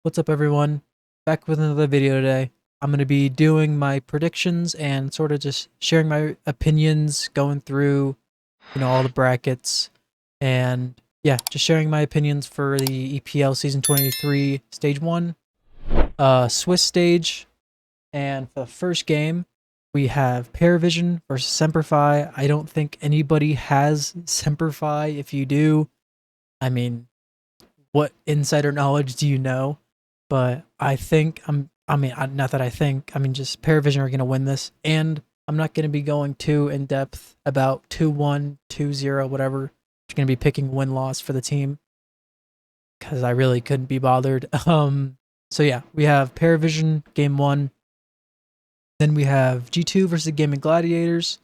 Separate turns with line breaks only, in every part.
What's up, everyone? Back with another video today. I'm going to be doing my predictions and sort of just sharing my opinions, going through, all the brackets, and yeah, just sharing my opinions for the EPL Season 23 Stage 1, Swiss stage. And for the first game, we have Paravision versus Semperfi. I don't think anybody has Semperfi. If you do, I mean, what insider knowledge do you know? But I think not that I think, just Paravision are going to win this. And I'm not going to be going too in depth about 2-1, 2-0, whatever. I'm going to be picking win loss for the team because I really couldn't be bothered. So yeah, we have Paravision game one. Then we have G2 versus Gaming Gladiators.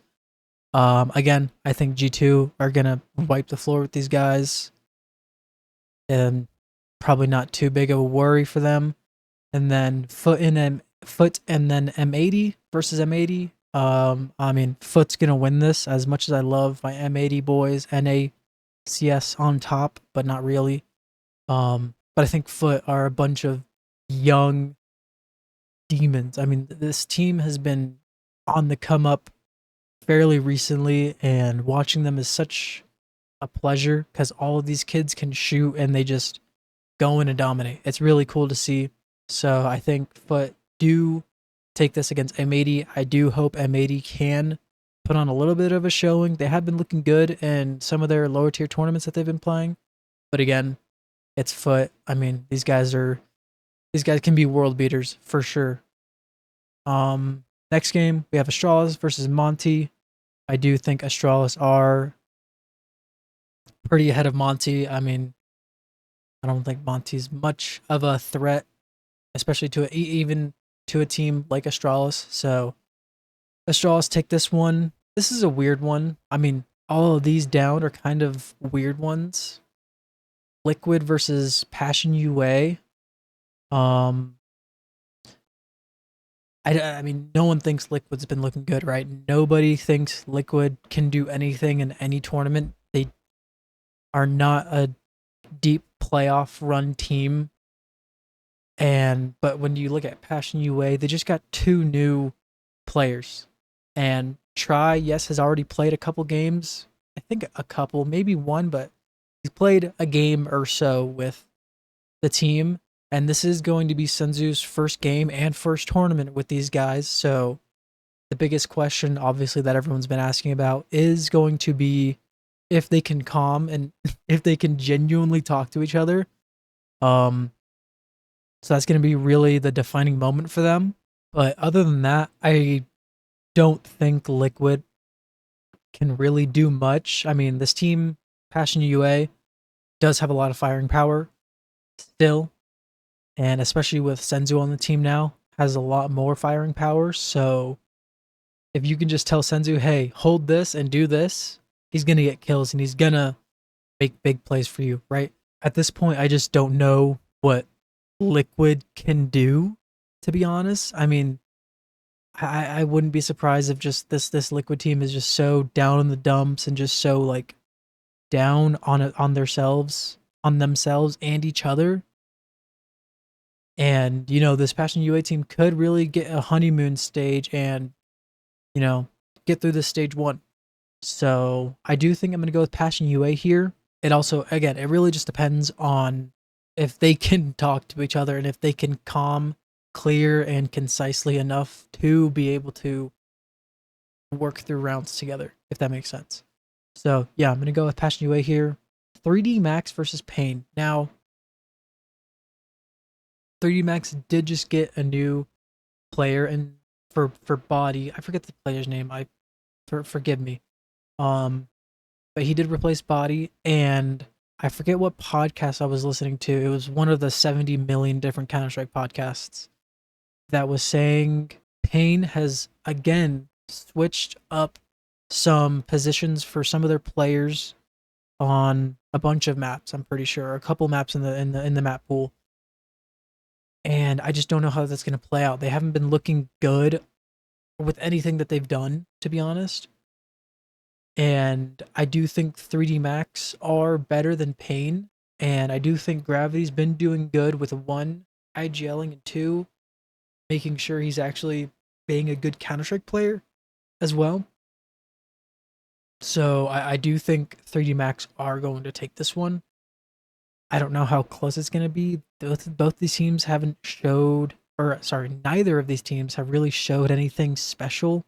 Again, I think G2 are going to wipe the floor with these guys. And probably not too big of a worry for them. And then Foot and then M80 versus M80. Foot's gonna win this as much as I love my M80 boys. NACS on top, but not really. But I think Foot are a bunch of young demons. I mean, this team has been on the come up fairly recently, and watching them is such a pleasure because all of these kids can shoot and they just go in and dominate. It's really cool to see. So I think Foot do take this against M80. I do hope M80 can put on a little bit of a showing. They have been looking good in some of their lower tier tournaments that they've been playing. But again, it's Foot. I mean, these guys can be world beaters for sure. Next game, we have Astralis versus Monty. I do think Astralis are pretty ahead of Monty. I mean, I don't think Monty's much of a threat, especially even to a team like Astralis. So Astralis take this one. This is a weird one. I mean, all of these down are kind of weird ones. Liquid versus Passion UA. I mean, no one thinks Liquid's been looking good, right? Nobody thinks Liquid can do anything in any tournament. They are not a deep playoff run team. But when you look at Passion UA, they just got two new players. And Try, yes, has already played a couple games. I think a couple, maybe one, but he's played a game or so with the team. And this is going to be Senzu's first game and first tournament with these guys. So the biggest question, obviously, that everyone's been asking about is going to be if they can calm and if they can genuinely talk to each other. So that's going to be really the defining moment for them. But other than that, I don't think Liquid can really do much. I mean, this team, Passion UA, does have a lot of firing power still. And especially with Senzu on the team now, has a lot more firing power. So if you can just tell Senzu, hey, hold this and do this, he's going to get kills and he's going to make big plays for you, right? At this point, I just don't know what Liquid can do, to be honest. I mean, I wouldn't be surprised if just this Liquid team is just so down in the dumps and just so like down on themselves and each other. And this Passion UA team could really get a honeymoon stage and get through this stage one. So I do think I'm gonna go with Passion UA here. It also, again, it really just depends on if they can talk to each other and if they can calm, clear, and concisely enough to be able to work through rounds together, if that makes sense. So yeah, I'm gonna go with Passion UA here. 3D Max versus Pain. Now, 3D Max did just get a new player and for body. I forget the player's name. Forgive me. But he did replace body, and I forget what podcast I was listening to. It was one of the 70 million different Counter-Strike podcasts that was saying Pain has again switched up some positions for some of their players on a bunch of maps. I'm pretty sure a couple maps in the map pool, and I just don't know how that's going to play out. They haven't been looking good with anything that they've done, to be honest. And I do think 3D Max are better than Pain. And I do think Gravity's been doing good with one. IGLing, and two, making sure he's actually being a good Counter-Strike player as well. So I do think 3D Max are going to take this one. I don't know how close it's going to be. Both these teams haven't showed, or sorry, neither of these teams have really showed anything special.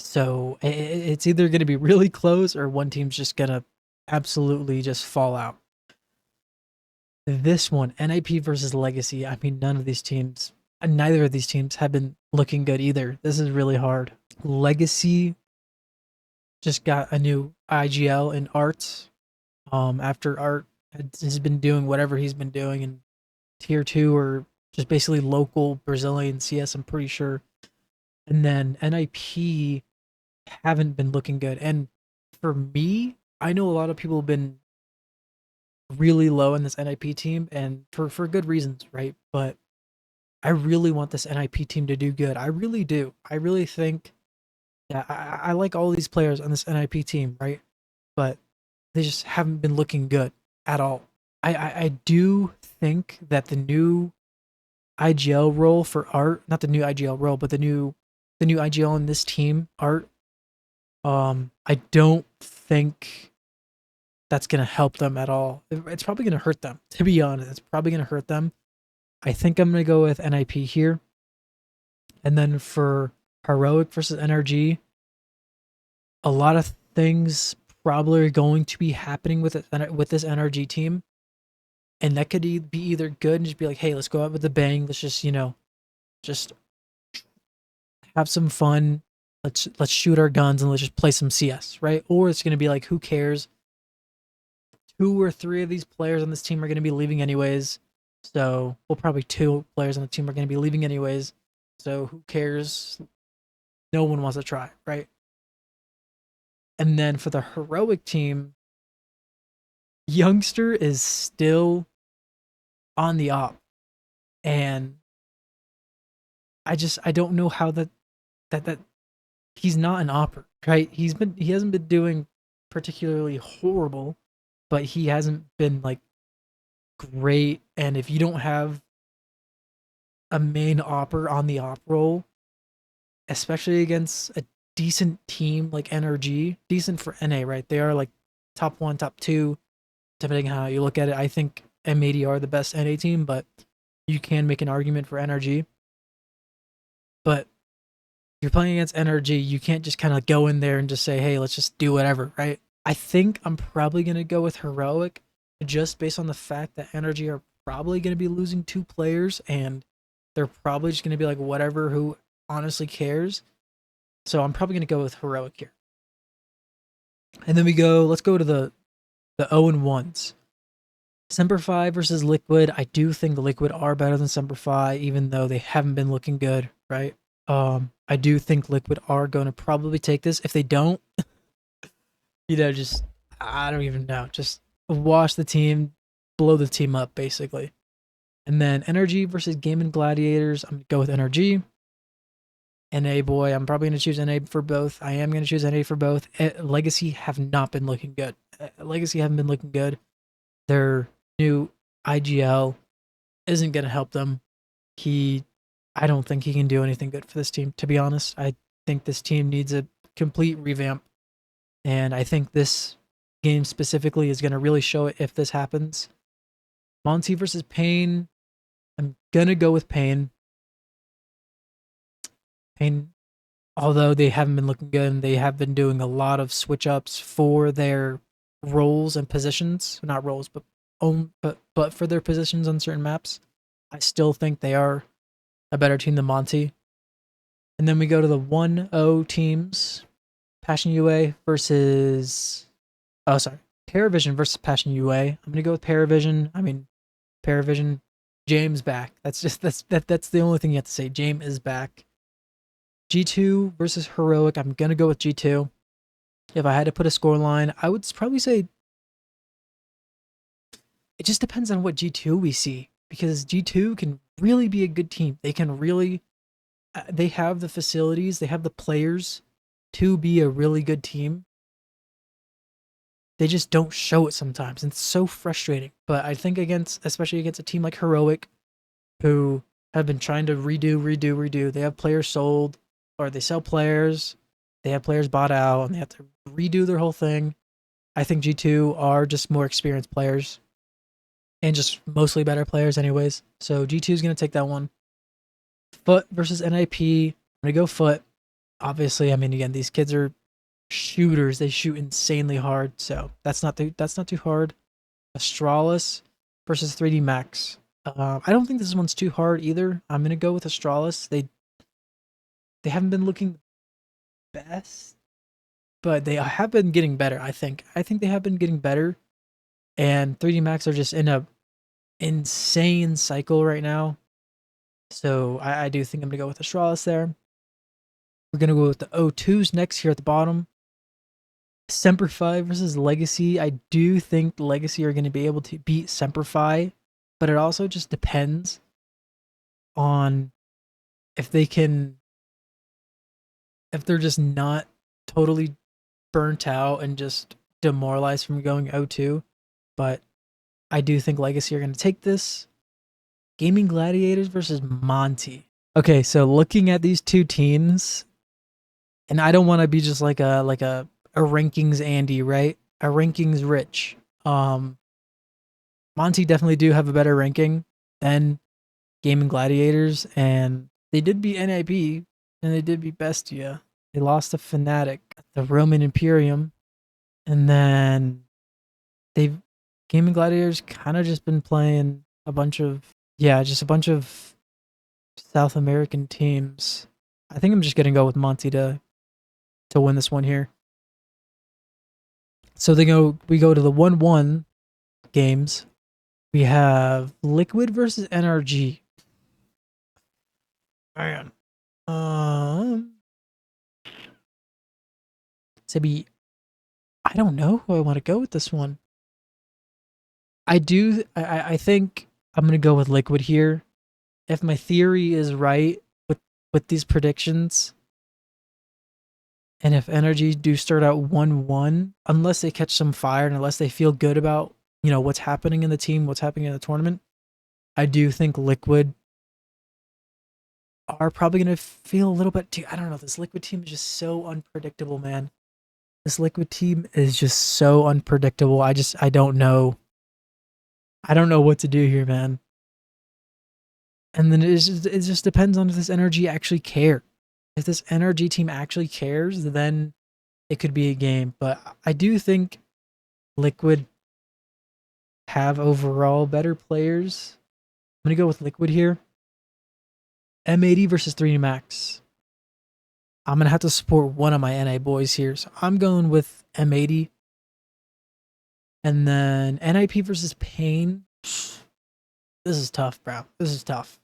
So it's either going to be really close or one team's just going to absolutely just fall out. This one, NIP versus Legacy. I mean, neither of these teams have been looking good either. This is really hard. Legacy just got a new IGL in Art. After Art has been doing whatever he's been doing in tier 2 or just basically local Brazilian CS, I'm pretty sure. And then NIP haven't been looking good. And for me, I know a lot of people have been really low in this NIP team, and for good reasons, right? But I really want this NIP team to do good. I really do. I really think that I like all these players on this NIP team, right? But they just haven't been looking good at all. I do think that the new IGL role for Art, not the new IGL role, but the new IGL in this team, Art, I don't think that's gonna help them at all. It's probably gonna hurt them, to be honest. It's probably gonna hurt them. I think I'm gonna go with NIP here. And then for Heroic versus NRG, a lot of things probably are going to be happening with this NRG team. And that could be either good and just be like, hey, let's go out with a bang. Let's just, just have some fun. Let's shoot our guns and let's just play some CS, right? Or it's going to be like, who cares? 2 or 3 of these players on this team are going to be leaving anyways. So, well, probably 2 players on the team are going to be leaving anyways. So who cares? No one wants to try, right? And then for the Heroic team, Youngster is still on the op. And I don't know how that he's not an opper, right? He hasn't been doing particularly horrible, but he hasn't been like great. And if you don't have a main opper on the op role, especially against a decent team like NRG, decent for NA, right? They are like top 1, top 2, depending on how you look at it. I think M80 are the best NA team, but you can make an argument for NRG. But you're playing against NRG, you can't just kind of go in there and just say, hey, let's just do whatever, right? I think I'm probably going to go with Heroic just based on the fact that NRG are probably going to be losing 2 players and they're probably just going to be like, whatever, who honestly cares? So I'm probably going to go with Heroic here. And then let's go to the 0-1s. Semper versus Liquid. I do think the Liquid are better than Semper, even though they haven't been looking good, right? I do think Liquid are going to probably take this. If they don't, just, I don't even know. Just wash the team, blow the team up, basically. And then NRG versus Game & Gladiators. I'm going to go with NRG. NA boy, I'm probably going to choose NA for both. I am going to choose NA for both. Legacy have not been looking good. Legacy haven't been looking good. Their new IGL isn't going to help them. I don't think he can do anything good for this team, to be honest. I think this team needs a complete revamp. And I think this game specifically is going to really show it if this happens. Monty versus Pain. I'm going to go with Pain. Pain, although they haven't been looking good and they have been doing a lot of switch ups for their roles and positions. Not roles, but for their positions on certain maps. I still think they are a better team than Monty. And then we go to the 1-0 teams. Passion UA versus... Oh, sorry. Paravision versus Passion UA. I'm going to go with Paravision. I mean, Paravision. James back. That's the only thing you have to say. James is back. G2 versus Heroic. I'm going to go with G2. If I had to put a score line, I would probably say... It just depends on what G2 we see. Because G2 can really be a good team. They can really... They have the facilities. They have the players to be a really good team. they just don't show it sometimes. And it's so frustrating. But I think especially against a team like Heroic, who have been trying to redo. They have players sold, or they sell players. They have players bought out, and they have to redo their whole thing. I think G2 are just more experienced players and just mostly better players, anyways. So G2 is going to take that one. Foot versus NIP. I'm going to go Foot. Obviously, I mean, again, these kids are shooters. They shoot insanely hard, so that's not too hard. Astralis versus 3D Max. I don't think this one's too hard either. I'm gonna go with Astralis. They haven't been looking best, but they have been getting better. I think they have been getting better, and 3D Max are just in a insane cycle right now. So I do think I'm gonna go with Astralis there. We're gonna go with the O2s next here at the bottom. Semper versus Legacy. I do think Legacy are going to be able to beat Semper, but it also just depends on if they're just not totally burnt out and just demoralized from going O2. But I do think Legacy are going to take this. Gaming Gladiators versus Monty. Okay, so looking at these two teams, and I don't want to be just like a rankings Andy, right? A rankings Rich. Monty definitely do have a better ranking than Gaming Gladiators, and they did beat NIB, and they did beat Bestia. They lost to Fnatic, the Roman Imperium, and then they've Gaming Gladiators kind of just been playing a bunch of South American teams. I think I'm just gonna go with Monty to win this one here. So we go to the 1-1 games. We have Liquid versus NRG. Man. Sebi, I don't know who I want to go with this one. I think I'm gonna go with Liquid here. If my theory is right with these predictions, and if Energy do start out 1-1, unless they catch some fire and unless they feel good about, what's happening in the team, what's happening in the tournament, I do think Liquid are probably going to feel a little bit too. I don't know. This Liquid team is just so unpredictable, man. This Liquid team is just so unpredictable. I don't know. I don't know what to do here, man. And then it just depends on if this Energy actually cares. If this NRG team actually cares, then it could be a game. But I do think Liquid have overall better players. I'm going to go with Liquid here. M80 versus 3D Max. I'm going to have to support one of my NA boys here. So I'm going with M80. And then NIP versus Pain. This is tough, bro. This is tough.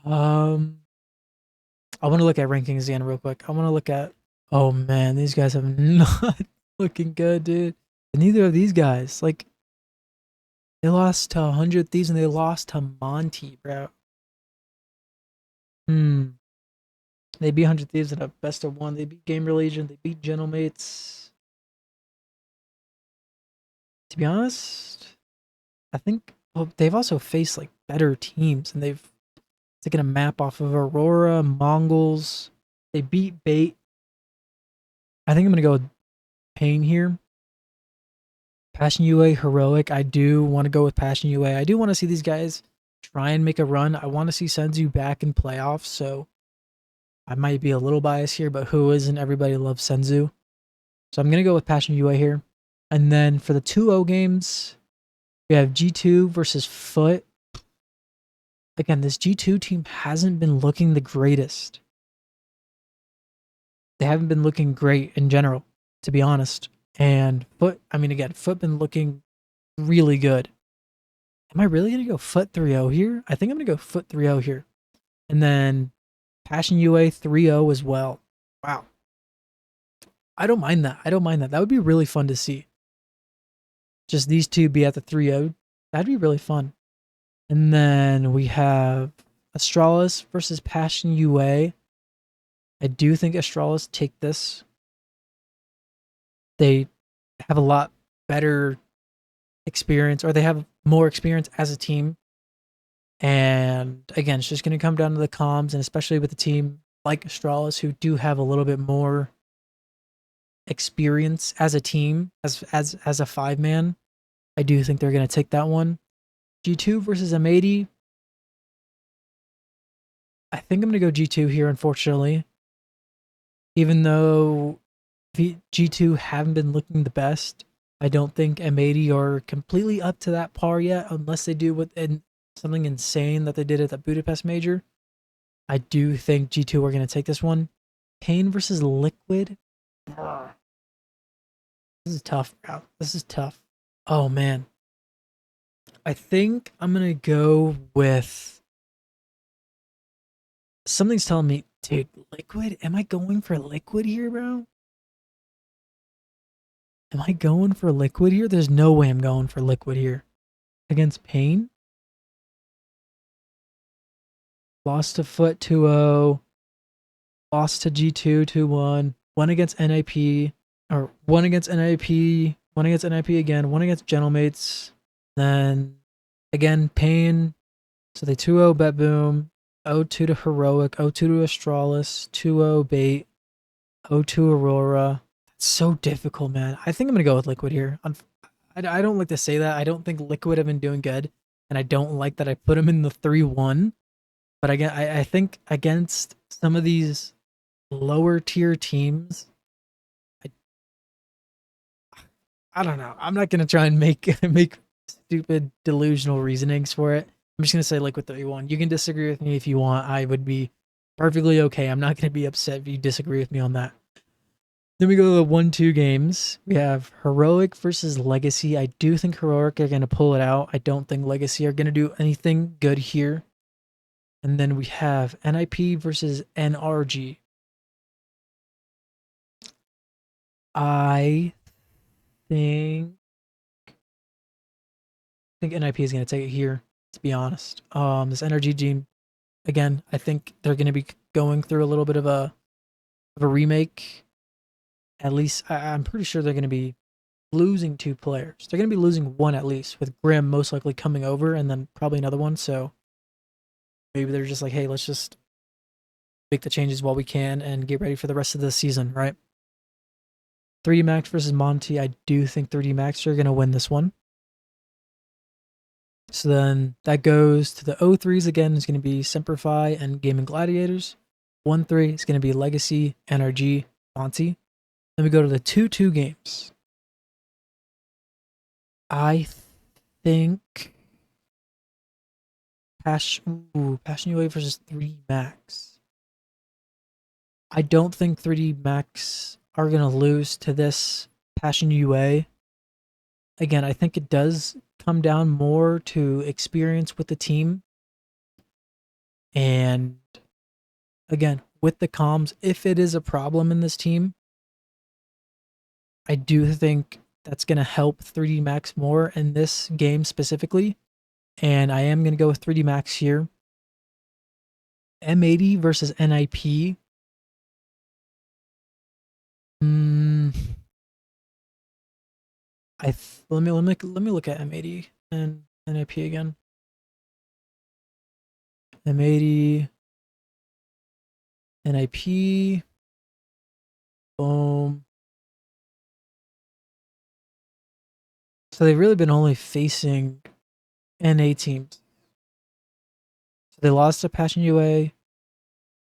I want to look at rankings again real quick. I want to look at. Oh man, these guys have not looking good, dude. And neither of these guys, like, they lost to 100 Thieves and they lost to Monty, bro. They beat 100 Thieves in a best of one. They beat Gamer Legion. They beat Gentlemates. To be honest, I think they've also faced like better teams, and they've taken a map off of Aurora, Mongols. They beat Bait. I think I'm gonna go with Pain here. Passion UA, Heroic. I do want to go with Passion UA. I do want to see these guys try and make a run. I want to see Senzu back in playoffs, so I might be a little biased here, but who isn't? Everybody loves Senzu. So I'm gonna go with Passion UA here. And then for the 2-0 games, we have G2 versus Foot. Again, this G2 team hasn't been looking the greatest. They haven't been looking great in general, to be honest. And Foot been looking really good. Am I really going to go Foot 3-0 here? I think I'm going to go Foot 3-0 here. And then Passion UA 3-0 as well. Wow. I don't mind that. That would be really fun to see. Just these two be at the 3-0. That'd be really fun. And then we have Astralis versus Passion UA. I do think Astralis take this. they have a lot better experience, or they have more experience as a team. And again, it's just going to come down to the comms, and especially with a team like Astralis, who do have a little bit more experience as a team, as a 5-man. I do think they're going to take that one. G2 versus M80. I think I'm going to go G2 here, unfortunately. Even though G2 haven't been looking the best, I don't think M80 are completely up to that par yet, unless they do something insane that they did at the Budapest Major. I do think G2 are going to take this one. Pain versus Liquid. This is tough, bro. This is tough. Oh, man. I think I'm going to go with... Something's telling me, dude, Liquid? Am I going for Liquid here, bro? Am I going for Liquid here? There's no way I'm going for Liquid here. Against Pain? Lost to Foot 2-0. Lost to G2 2-1. Won against NIP. Or won against NIP. Won against NIP again. Won against Gentlemates. Then again, Pain. So they 2-0 Bet Boom. 0-2 to Heroic. 0-2 to Astralis. 2-0 Bait. 0-2 Aurora. That's so difficult, man. I think I'm going to go with Liquid here. I don't like to say that. I don't think Liquid have been doing good. And I don't like that I put them in the 3-1. But again, I think against some of these lower tier teams, I don't know. I'm not gonna try and make stupid delusional reasonings for it. I'm just gonna say Liquid 3-1. You can disagree with me if you want. I would be perfectly okay. I'm not gonna be upset if you disagree with me on that. Then we go to the 1-2 games. We have Heroic versus Legacy. I do think Heroic are gonna pull it out. I don't think Legacy are gonna do anything good here. And then we have NIP versus NRG. I think NIP is going to take it here, to be honest. This NRG team, again, I think they're going to be going through a little bit of a remake. At least I'm pretty sure they're going to be losing 2 players. They're going to be losing 1 at least, with Grim most likely coming over, and then probably another one. So maybe they're just like, hey, let's just make the changes while we can and get ready for the rest of the season, right? 3D Max versus Monty. I do think 3D Max are going to win this one. So then that goes to the 0-3s again. Is going to be Semperfi and Gaming Gladiators. 1-3 is going to be Legacy, NRG, Monty. Then we go to the 2-2 games. I think Passion UA versus 3D Max. I don't think 3D Max are going to lose to this Passion UA. Again, I think it does come down more to experience with the team. And again, with the comms, if it is a problem in this team, I do think that's going to help 3D Max more in this game specifically. And I am going to go with 3D Max here. M80 versus NIP. Let me look at M80 and NIP again. M80, NIP, boom. So they've really been only facing NA teams. So they lost to Passion UA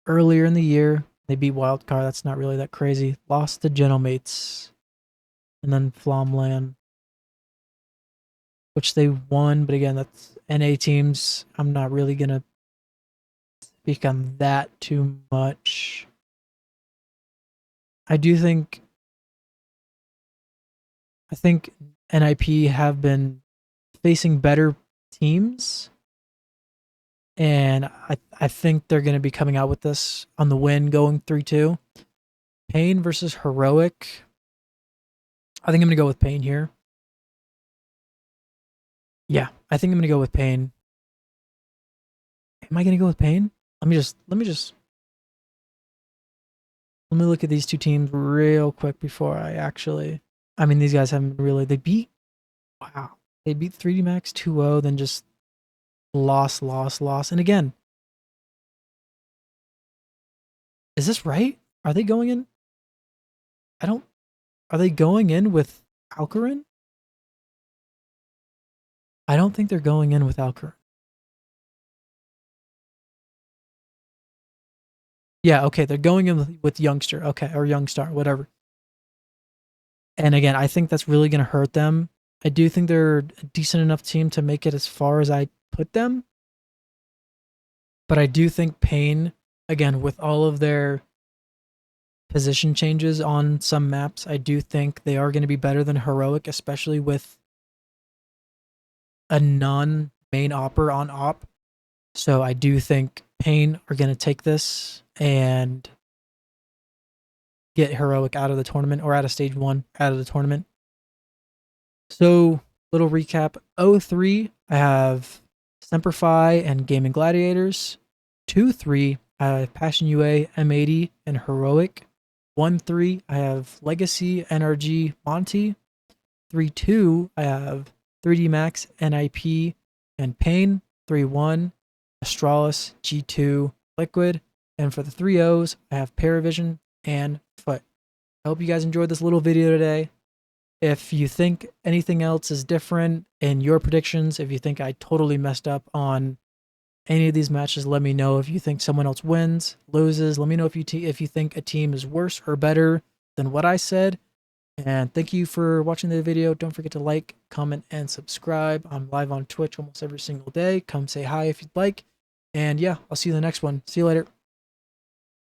earlier in the year. They beat Wildcard. That's not really that crazy. Lost to Gentlemates. And then Flomland, which they won. But again, that's NA teams. I'm not really going to speak on that too much. I think NIP have been facing better teams, and I think they're going to be coming out with this on the win, going 3-2. Pain versus Heroic. I think I'm going to go with Pain here. Yeah, I think I'm going to go with Pain. Am I going to go with Pain? Let me look at these two teams real quick before I actually I mean, these guys haven't really. They beat. Wow. They beat 3D Max 2-0, then just lost. And again, is this right? Are they going in? I don't. Are they going in with Alcarin? I don't think they're going in with Alcarin. Yeah, okay, they're going in with Youngster, okay, or Youngstar, whatever. And again, I think that's really going to hurt them. I do think they're a decent enough team to make it as far as I put them, but I do think Pain, again, with all of their position changes on some maps, I do think they are going to be better than Heroic, especially with a non-main opper on op. So I do think Pain are going to take this and get Heroic out of the tournament, or out of stage 1, out of the tournament. So, little recap. 0-3, I have Semperfi and Gaming Gladiators. 2-3, I have Passion UA, M80, and Heroic. 1-3, I have Legacy, NRG, Monty. 3-2, I have 3D Max, NIP, and Pain. 3-1, Astralis, G2, Liquid. And for the 3-0s, I have Paravision and Foot. I hope you guys enjoyed this little video today. If you think anything else is different in your predictions, if you think I totally messed up on any of these matches, let me know. If you think someone else wins, loses, let me know if you think a team is worse or better than what I said. And thank you for watching the video. Don't forget to like, comment, and subscribe. I'm live on Twitch almost every single day. Come say hi if you'd like. And yeah, I'll see you in the next one. See you later.